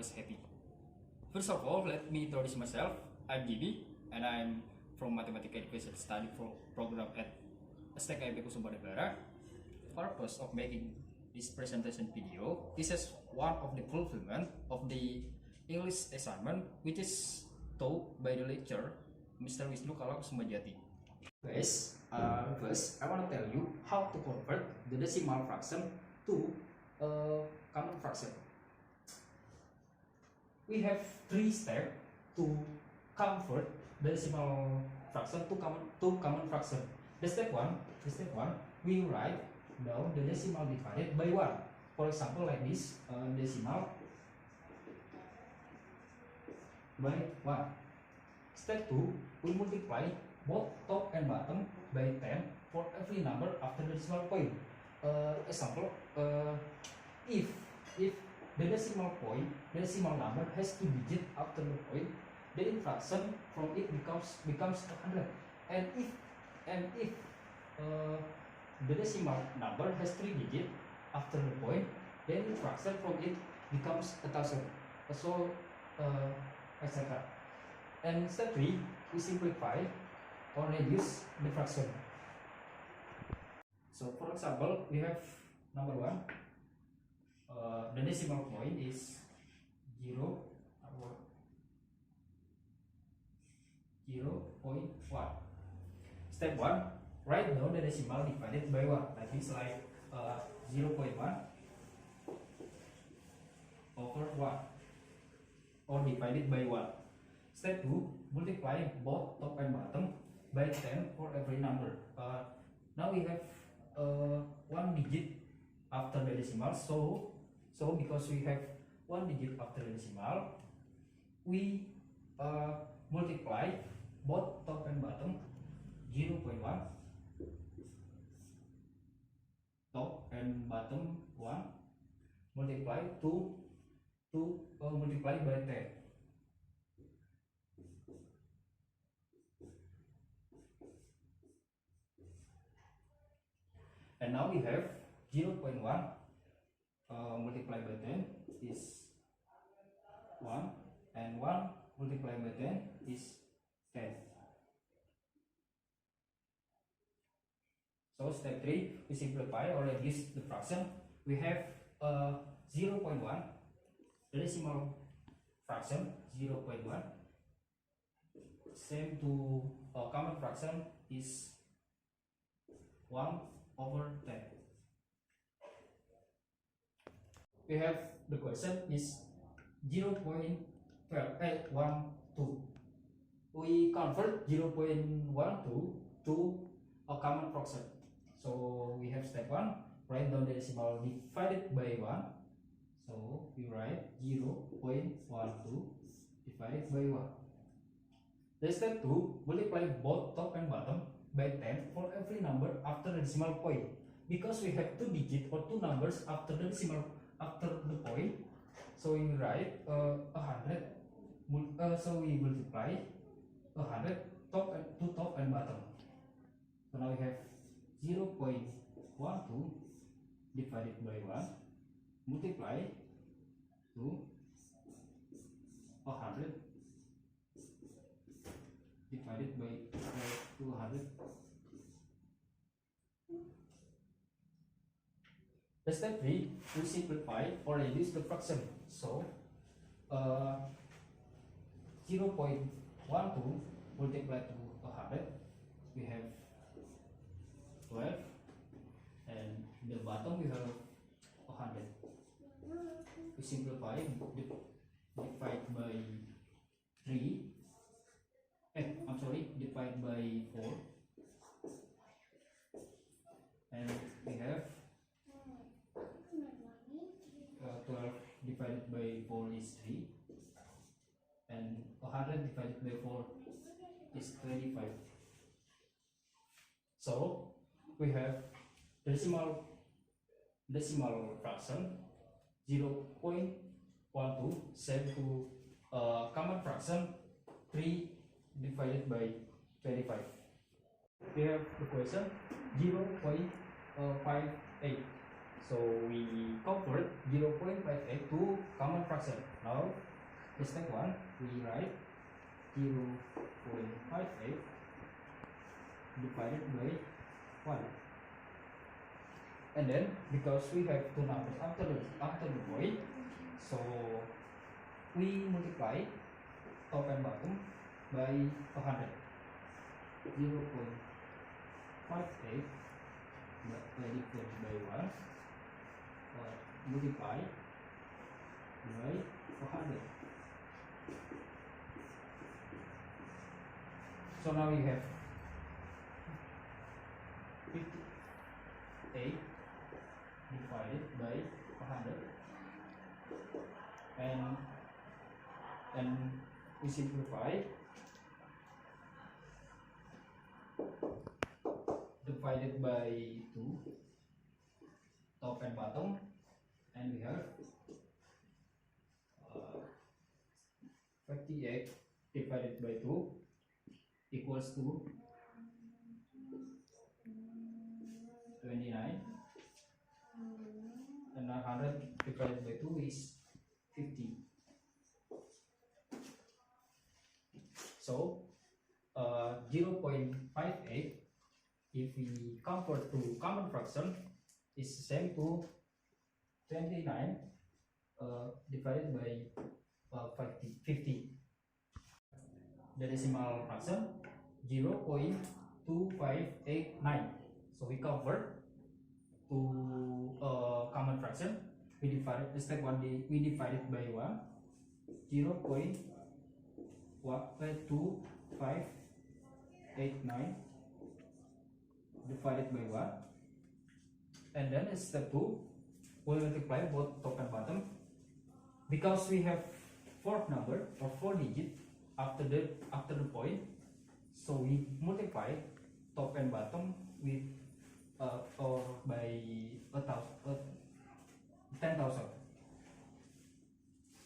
was happy. First of all, let me introduce myself. I'm Bagi, and I'm from Matematika Education Study Program at STK Sumber Negara. Purpose of making this presentation video is as one of the fulfillment of the English assignment which is taught by the lecturer Mr. Wisnu Kalak Sumajati. Guys, first I want to tell you how to convert the decimal fraction to common fraction. We have three steps to convert the decimal fraction to common fraction. The step one, we write down the decimal divided by 1. For example, like this, decimal by 1. Step 2, we multiply both top and bottom by 10 for every number after the decimal point. Example, if the decimal number has 2 digits after the point, the fraction from it becomes 100. And if the decimal number has 3 digits after the point, then fraction from it becomes 1000. So, etc. And step 3, we simplify or reduce the fraction. So, for example, we have number 1. The decimal point is 0.1. Step 1, write down the decimal divided by 1. Like this, like 0.1 over 1 or divided by 1. Step 2, multiply both top and bottom by 10 for every number. Now we have 1 digit after the decimal, so because we have 1 digit after the decimal, we multiply both top and bottom 0.1, top and bottom 1, multiply multiply by 10. And now we have 0.1 multiplied by 10 is 1, and 1 multiplied by 10 is 10. So step 3, we simplify or reduce the fraction. We have 0.1, the decimal fraction 0.1, same to common fraction is 1 over 10. We have the question is 0.812. We convert 0.12 to a common fraction. So we have step 1, write down the decimal divided by 1. So we write 0.12 divided by 1. The step 2, multiply both top and bottom by 10 for every number after the decimal point. Because we have 2 digits or 2 numbers after the decimal after the point, so we write 100. So we multiply 100 top and bottom. So now we have 0.12 divided by 1 multiply to 100 divided by 200. The step 3, we simplify or reduce the fraction. So 0.12 multiplied to 100, we have 12, and in the bottom we have 100. We simplify, divide by 3. Divide by 4, and we have 12 divided by 4 is 3, and 100 divided by 4 is 25. So we have decimal fraction 0.12, same to common fraction 3 divided by 25. We have the question 0.58. So we convert 0.58 to common fraction. Now the step 1, we write 0.58 divided by 1. And then because we have two numbers after the point, so we multiply top and bottom by 100. 0.58 divided by 1 multiply by 100. So now we have 58 divided by 100, and we simplify, divided by 2 top and bottom, and we have 58 divided by 2 equals to 29, and 100 divided by 2 is 50. So 0.58, if we convert to common fraction, is the same to 29 divided by 50. The decimal fraction 0.2589. So we convert to common fraction. We divide step 1, we divide it by 1. 0.2589 divided by 1, and then step 2, we'll multiply both top and bottom. Because we have fourth number or 4 digit after the point, so we multiply top and bottom with or by 10,000.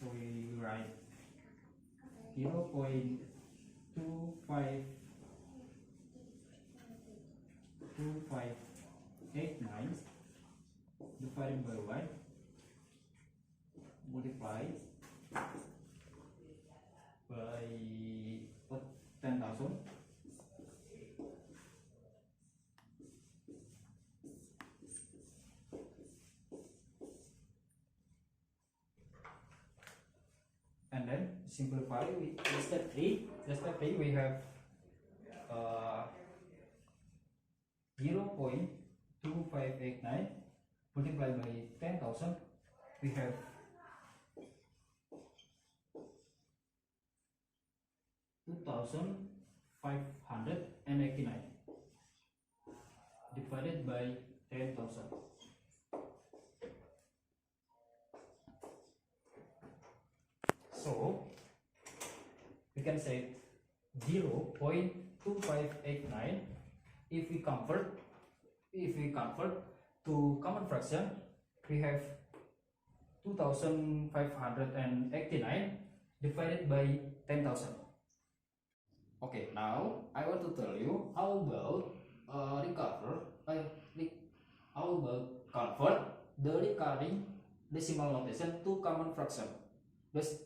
So we write 0.2589 divided by 1 multiply by 10,000, and then simplify with step 3. The step 3, we have 0.2589 multiplied by 10,000, we have 2,589 divided by 10,000. So we can say 0.2589 if we convert to common fraction, we have 2,589 divided by 10,000. Okay, now I want to tell you how about convert the recurring decimal notation to common fraction. This,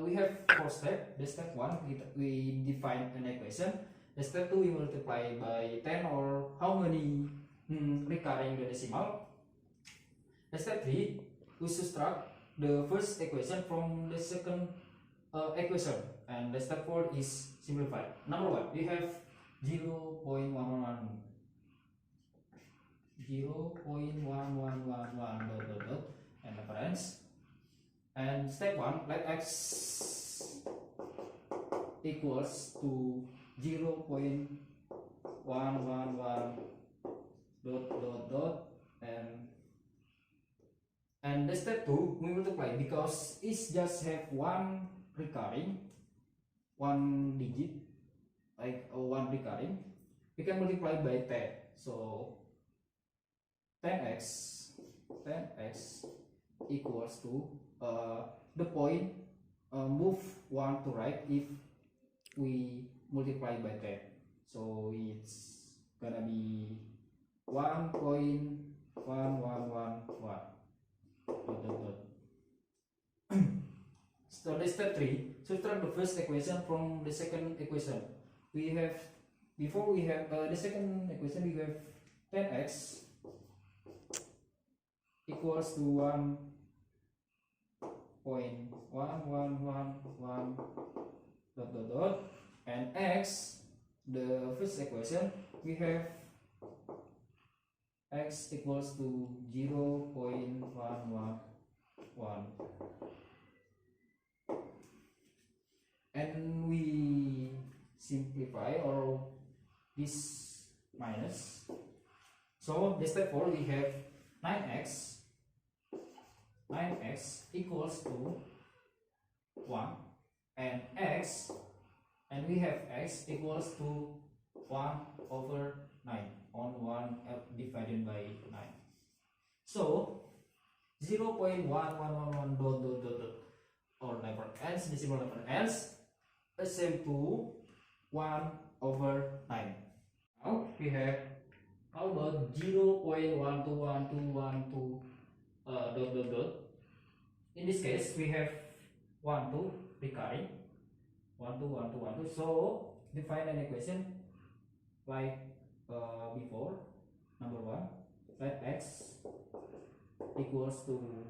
we have 4 steps. The step 1, we define an equation. The step 2, we multiply by 10 or how many recurring the decimal. The step 3, we subtract the first equation from the second equation, and the step 4 is simplified. Number 1, we have 0.111 and reference. And step 1, let x equals to 0.111 ... and the step 2, we multiply because it's just have one recurring, one digit, like one recurring, we can multiply by 10. So 10x equals to the point move 1 to right if we multiply by 10. So it's gonna be 1.5 1 1 1 1 dot dot dot. So the step 3, subtract the first equation from the second equation. We have, before we have the second equation, we have 10x equals to 1.1111 dot dot dot, and x, the first equation, we have x equals to 0.111, and we simplify or this minus. So the step 4, we have 9x equals to 1, and x, and we have x equals to 1 over 9 on 1 divided by 9. So 0.1111 dot dot dot dot, or never ends, decimal never ends, is same to 1 over 9. Now we have, how about 0.121212 dot dot dot. In this case, we have 1 2 recurring, 1 2 1 2 1 2. So define an equation like before. Number 1, let x equals to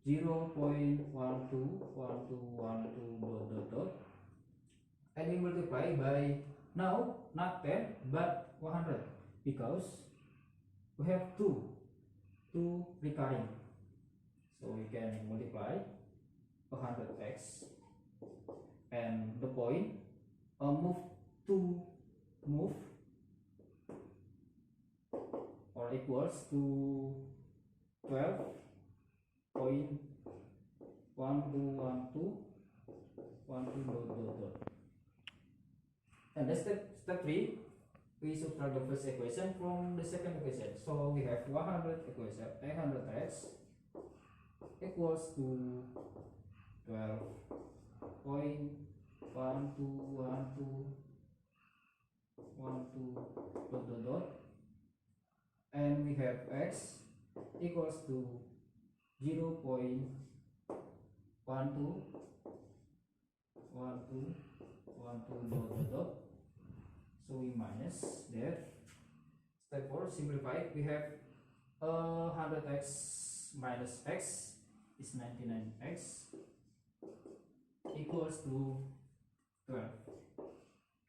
0.121212 dot dot dot, and we multiply by, now not 10 but 100, because we have 2 recurring. So we can multiply 100x, and the point, move or equals to 12.1212 dot dot dot. And the step 3, we subtract the first equation from the second equation. So we have 100x equals to 12.1212 dot dot dot, and we have x equals to 0.1212 dot dot dot. So we minus there. Step 4, simplify. We have 100x minus x is 99x equals to 12.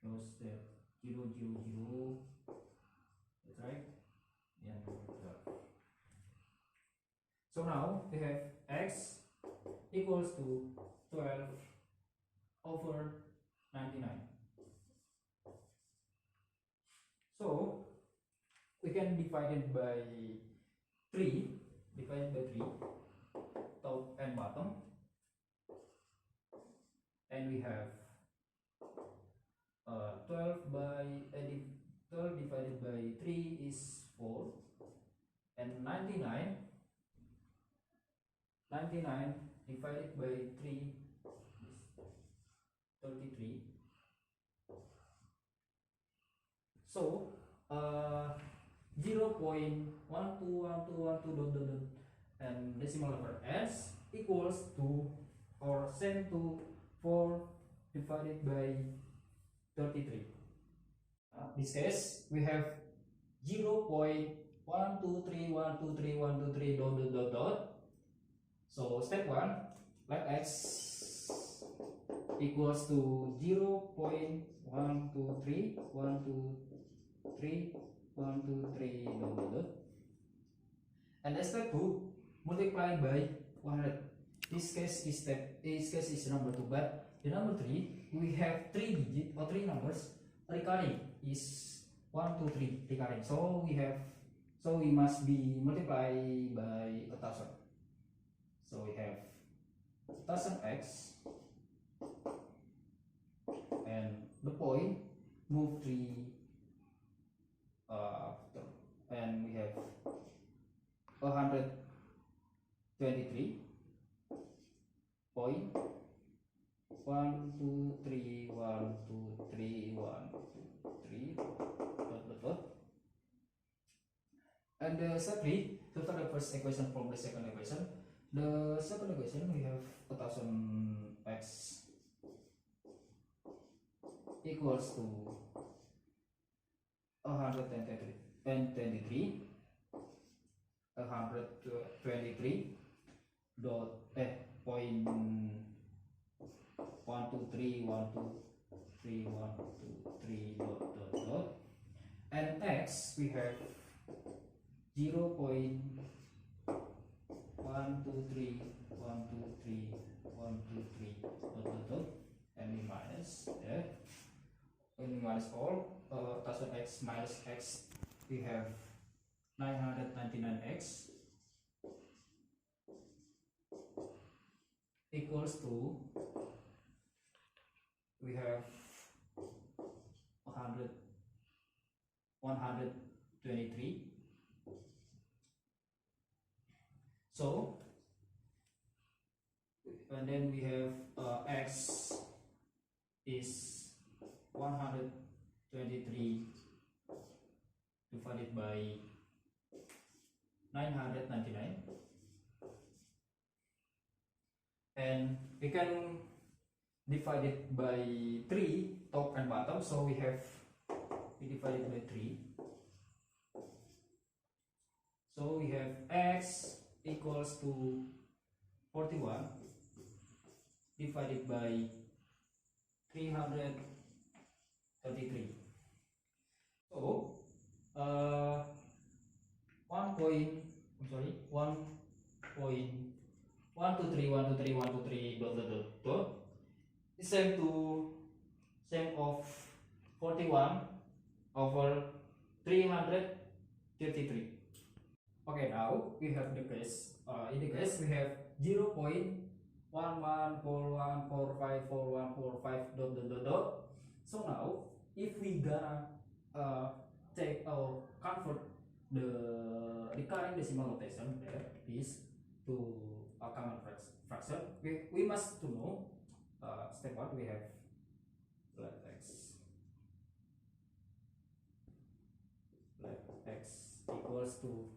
Close there. 0 0 0. That's right. Yeah, 12. So now we have x equals to 12 over 99. So we can divide it by 3, top and bottom, and we have 12 divided by 3 is 4, and 99 divided by 3 is 33. So 0.121212 dot dot dot, and decimal number s equals to, or same to, 4 divided by 33. This case, we have 0.123123 dot dot dot dot. So step 1, let x equals to 0.123 dot dot dot, and step 2, multiply by 100. This case is number 2, but the number 3, we have 3 digit or 3 numbers recurring, is 1 2 3 recurring. So we must be multiplied by 1000. So we have 1000x, and the point, move 3 after, and we have 123 point 1 2 3 1 2 3 1 2 3 dot dot dot, And simply to find the first equation from the second equation. The second equation we have 1000x equals to 123 dot point 123 dot and x we have 0.123 dot and we minus when we minus all 1000x minus x we have 999x equals to we have 123. So and then we have x is 123 divided by 999, and we can divide it by 3 top and bottom, so we divide it by 3, so we have x equals to 41 divided by 333. So 1.123 dot is same of 41 over 333. Okay, now we have the case. In the case we have 0.1141454145 dot. So now if we gonna take or convert the recurring decimal notation there is to a common fraction, we must to know step 1 we have let x equals to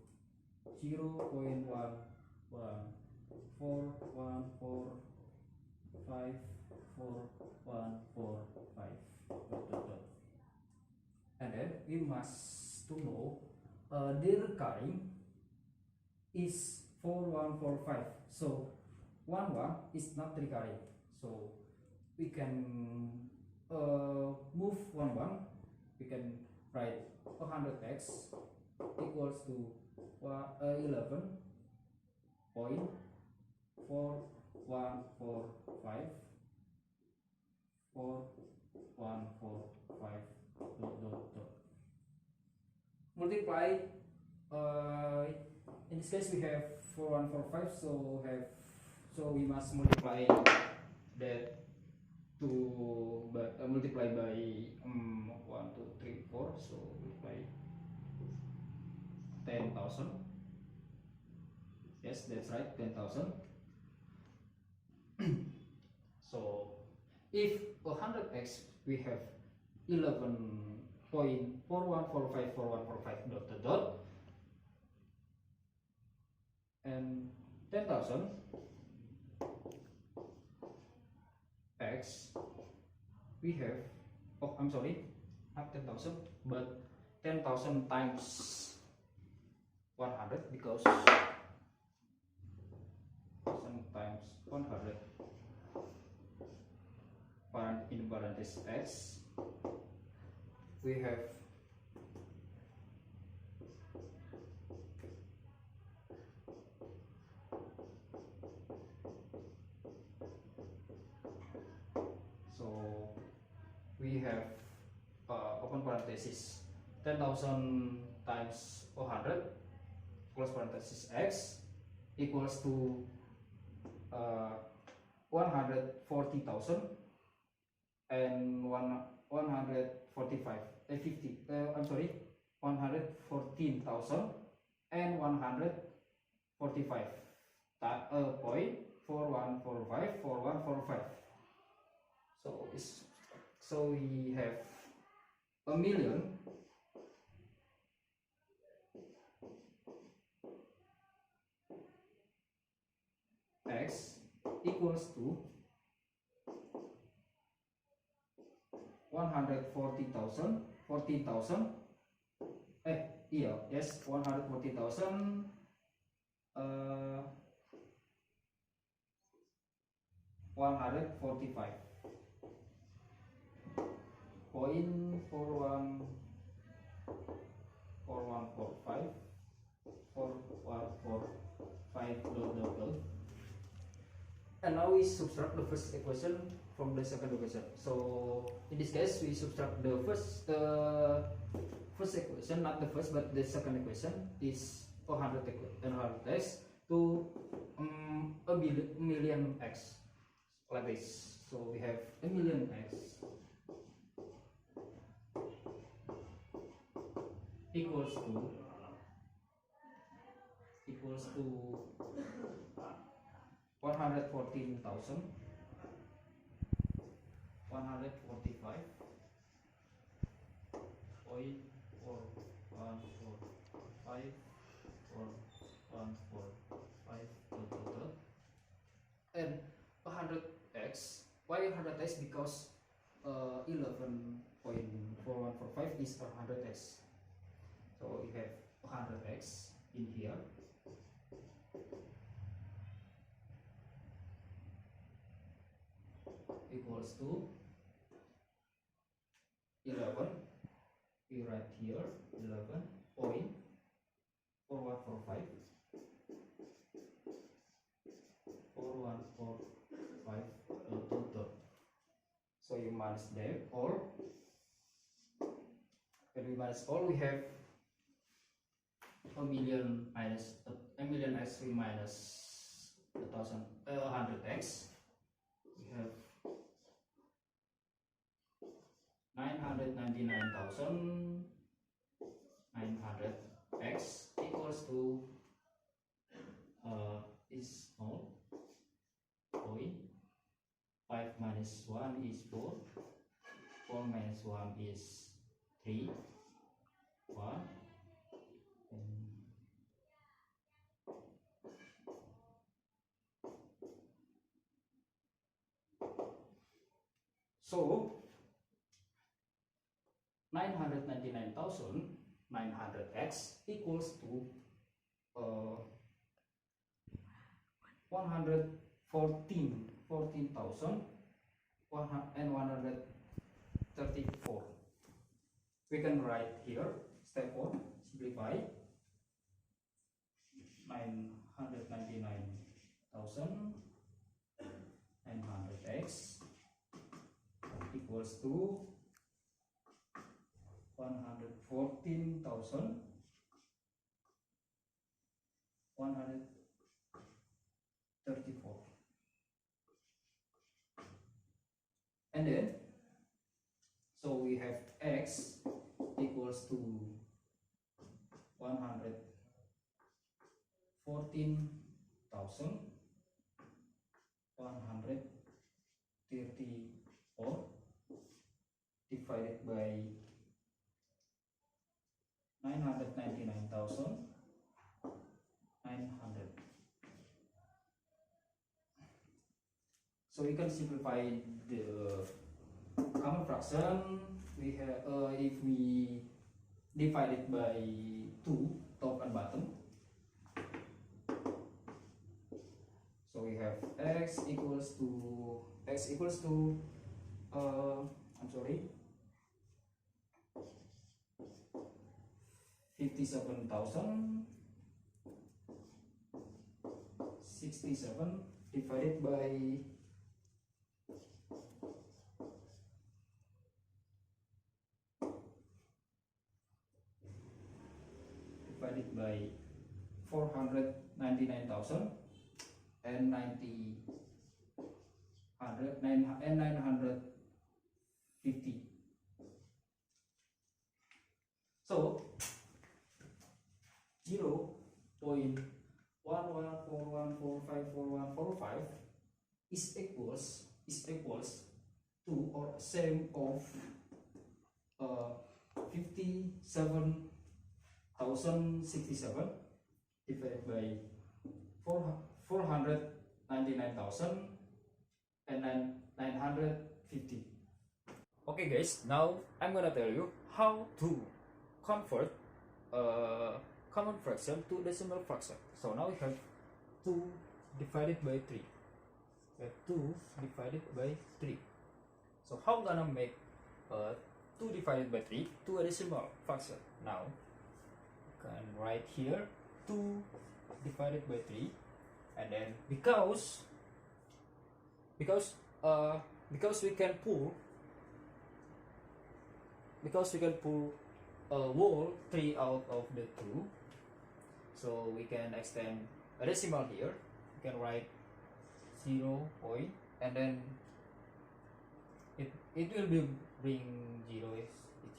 0.1141454145 dot. And then we must to know the recurring is 4145. So 11 is not recurring. So we can move 11. We can write 100x equals to 11.4145 dot. Multiply in this case we have 4145, so we must multiply that to multiply by 1 2 3 4, so multiply 10,000. Yes, that's right, 10,000. So if 100x we have 11.41454145 dot and 10,000 x we have, oh I'm sorry, not 10,000 but 10,000 times 100, because 1000 times 100 in parenthesis x we have open parenthesis 10,000 times 100 close parenthesis x equals to 140,000 and 145 50 I'm sorry 114,000 and 145 point 4145. So we have 1,000,000 x equals to 140,000 yes, 140,000 145 point 4145 and now we subtract the first equation from the second equation. So in this case we subtract the first equation, not the first but the second equation is 100x to a million x, like this. So we have a million x equals to 114,000 145.4145 total, and 100x. Why 100x? Because 11.4145 is 100x. So we have 100x in here equals to 11. We write here 11.4145 total. So you minus them all. When we minus all, we have a million x. We minus 100x. We have 999,900x equals to is small point 5 minus 1 is 4, 4 minus 1 is 3, 1, and so 999,900x equals to 14,134. We can write here step 1, simplify 999,900x equals to 114,134, and then so we have x equals to 114,134 divided by 999,900. So we can simplify the common fraction. We have if we divide it by 2, top and bottom. So we have x equals to I'm sorry, 57,067 divided by 499,000 and 950. So 0.1141454145 is equals to or same of 57,067 divided by 499,000 99,950. Okay guys, now I'm gonna tell you how to convert common fraction to decimal fraction. So now we have 2 divided by 3. We have 2 divided by 3. So how I'm gonna make 2 divided by 3 to a decimal fraction? Now you can write here 2 divided by 3, and then because we can pull a whole 3 out of the 2, so we can extend a decimal here. We can write 0 point, and then it will be bring 0 is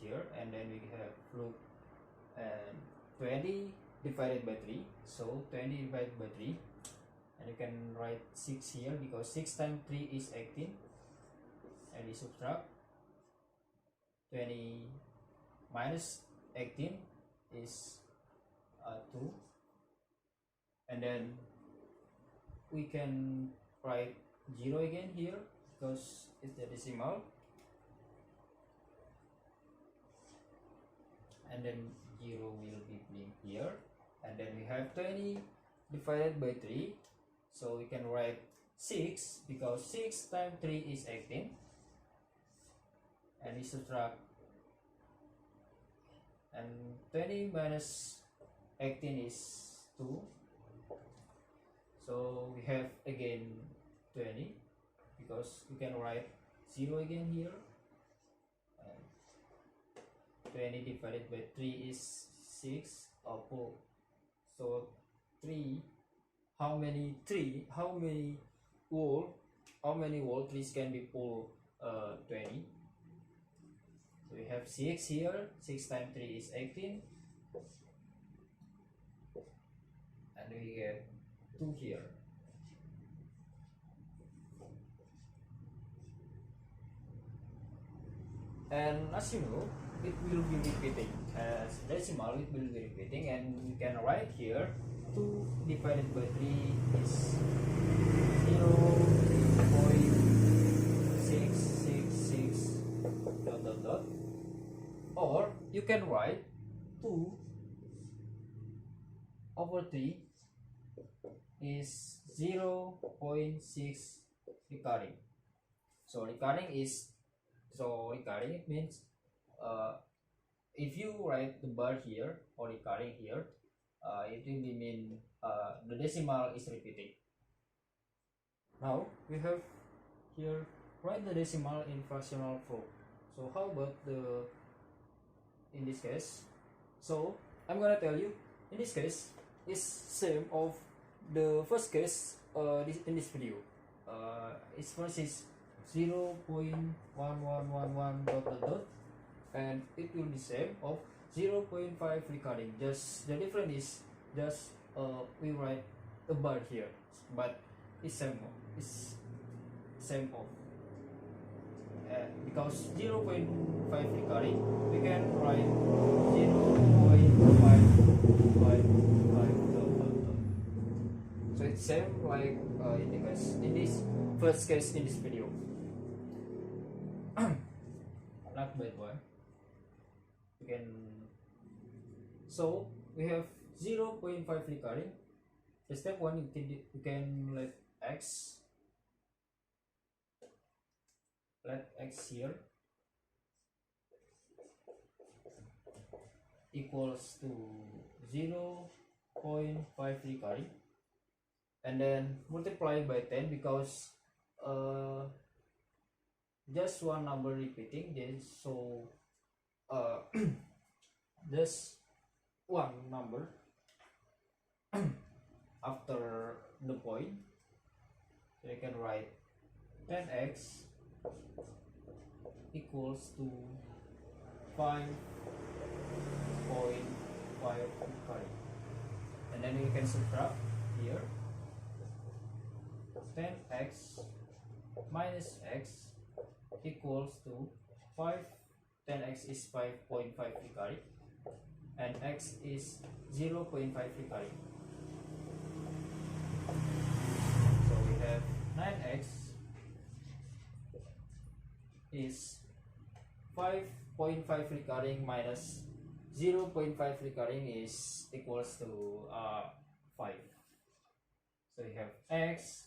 here, and then we have look and 20 divided by 3, so 20 divided by 3, and you can write 6 here because 6 times 3 is 18, and we subtract 20 minus 18 is 2, and then we can write 0 again here because it's the decimal, and then 0 will be bring here, and then we have 20 divided by 3, so we can write 6 because 6 times 3 is 18, and we subtract, and 20 minus 18 is 2, so we have again 20 because we can write 0 again here, and 20 divided by 3 is 6 or 4, so 3, how many whole 3's can be pulled 20, so we have 6 here, 6 times 3 is 18, and we get 2 here. And as you know, it will be repeating as decimal, it will be repeating, and we can write here 2 divided by 3 is 0.666 dot dot dot, or you can write 2 over 3 is 0.6 recurring. So recurring it means if you write the bar here or recurring here, it will mean the decimal is repeating. Now we have here write the decimal in fractional form. So how about in this case? So I'm gonna tell you, in this case is same of the first case in this video. Its first is 0.1111 dot dot dot, and it will be same of 0.5 recurring. Just the difference is just we write a bar here, but it's same of because 0.5 recurring, we can write 0.555 dot dot dot. So it's same like in this first case in this video. Not bad one. We can, so we have 0.5 recurring. The step 1, you can let x here equals to 0.5 recurring, and then multiply by 10 because just one number repeating, so just one number after the point, so you can write 10x equals to 5.5 recurring, and then you can subtract here 10x minus x equals to 5. 10x is 5.5 recurring, and x is 0.5 recurring. So we have 9x is 5.5 recurring minus 0.5 recurring is equals to 5. So we have x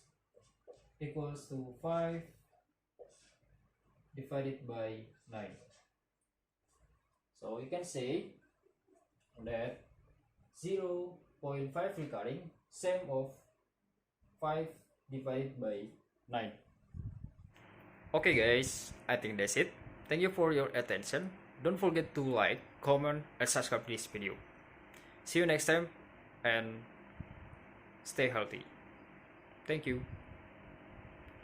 equals to 5 divided by 9. So we can say that 0.5 recurring sum of 5 divided by 9. Okay guys, I think that's it. Thank you for your attention. Don't forget to like, comment, and subscribe this video. See you next time and stay healthy. Thank you.